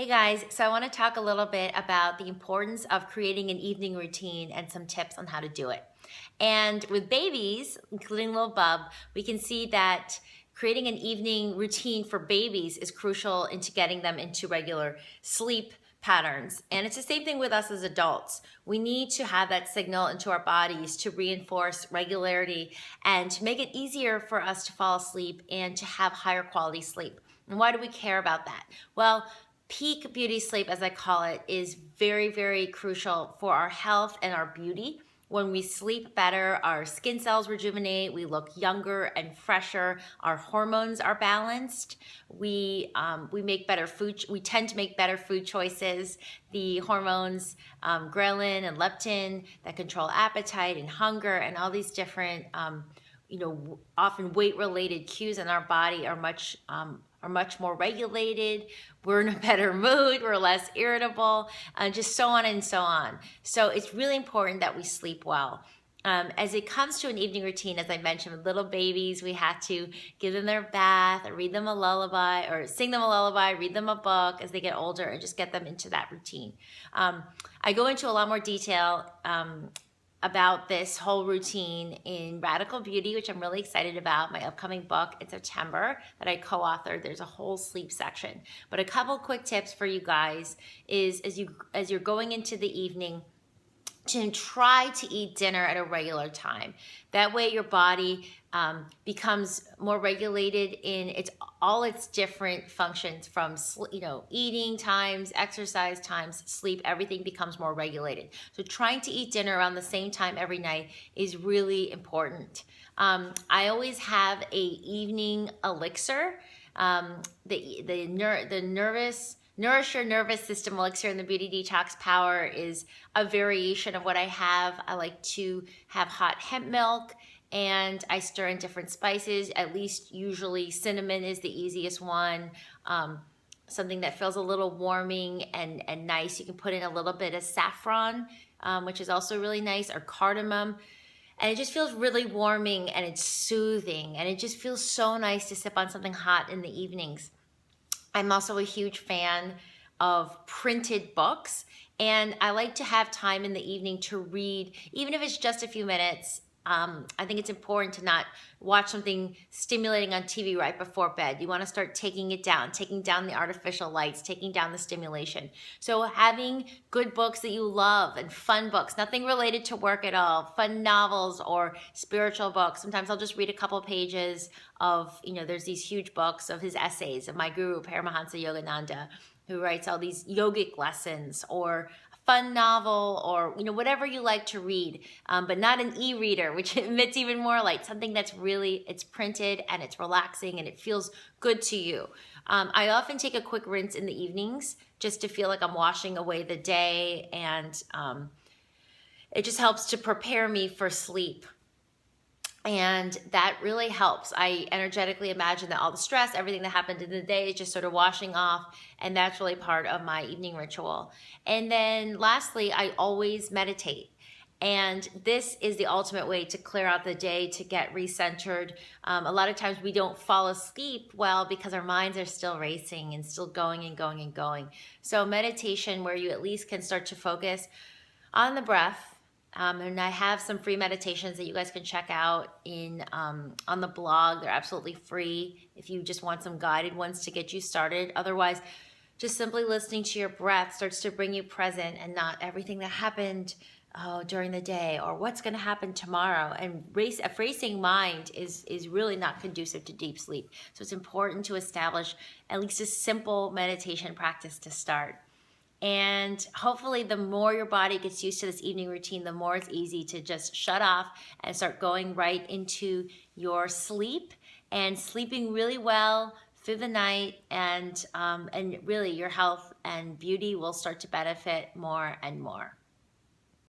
Hey guys, so I want to talk a little bit about the importance of creating an evening routine and some tips on how to do it. And with babies, including little Bub, we can see that creating an evening routine for babies is crucial into getting them into regular sleep patterns. And it's the same thing with us as adults. We need to have that signal into our bodies to reinforce regularity and to make it easier for us to fall asleep and to have higher quality sleep. And why do we care about that? Well, peak beauty sleep, as I call it, is very, very crucial for our health and our beauty. When we sleep better, our skin cells rejuvenate, we look younger and fresher, our hormones are balanced, we make better food, we tend to make better food choices. The hormones, ghrelin and leptin that control appetite and hunger and all these different often weight-related cues in our body are much more regulated. We're in a better mood. We're less irritable, just so on and so on. So it's really important that we sleep well. As it comes to an evening routine, as I mentioned, with little babies, we have to give them their bath, or read them a lullaby, or sing them a lullaby, read them a book as they get older, and just get them into that routine. I go into a lot more detail about this whole routine in Radical Beauty, which I'm really excited about, my upcoming book in September that I co-authored. There's a whole sleep section. But a couple quick tips for you guys is as you're going into the evening, to try to eat dinner at a regular time. That way your body becomes more regulated in all its different functions, from eating times, exercise times, sleep. Everything becomes more regulated. So trying to eat dinner around the same time every night is really important. I always have a evening elixir. Nourish Your Nervous System Elixir in the Beauty Detox Power is a variation of what I have. I like to have hot hemp milk and I stir in different spices. At least usually cinnamon is the easiest one. Something that feels a little warming and nice. You can put in a little bit of saffron, which is also really nice, or cardamom. And it just feels really warming and it's soothing. And it just feels so nice to sip on something hot in the evenings. I'm also a huge fan of printed books, and I like to have time in the evening to read, even if it's just a few minutes. I think it's important to not watch something stimulating on TV right before bed. You want to start taking down the artificial lights, taking down the stimulation. So having good books that you love and fun books, nothing related to work at all, fun novels or spiritual books. Sometimes I'll just read a couple pages of, there's these huge books of his essays of my guru, Paramahansa Yogananda, who writes all these yogic lessons, or fun novel, or whatever you like to read, but not an e-reader, which emits even more light. Something that's it's printed and it's relaxing and it feels good to you. I often take a quick rinse in the evenings just to feel like I'm washing away the day, and it just helps to prepare me for sleep. And that really helps. I energetically imagine that all the stress, everything that happened in the day is just sort of washing off. And that's really part of my evening ritual. And then lastly, I always meditate. And this is the ultimate way to clear out the day, to get recentered. A lot of times we don't fall asleep well because our minds are still racing and still going and going and going. So meditation, where you at least can start to focus on the breath. And I have some free meditations that you guys can check out on the blog. They're absolutely free if you just want some guided ones to get you started. Otherwise, just simply listening to your breath starts to bring you present, and not everything that happened during the day or what's going to happen tomorrow. And a racing mind is really not conducive to deep sleep. So it's important to establish at least a simple meditation practice to start. And hopefully the more your body gets used to this evening routine, the more it's easy to just shut off and start going right into your sleep and sleeping really well through the night. And really your health and beauty will start to benefit more and more.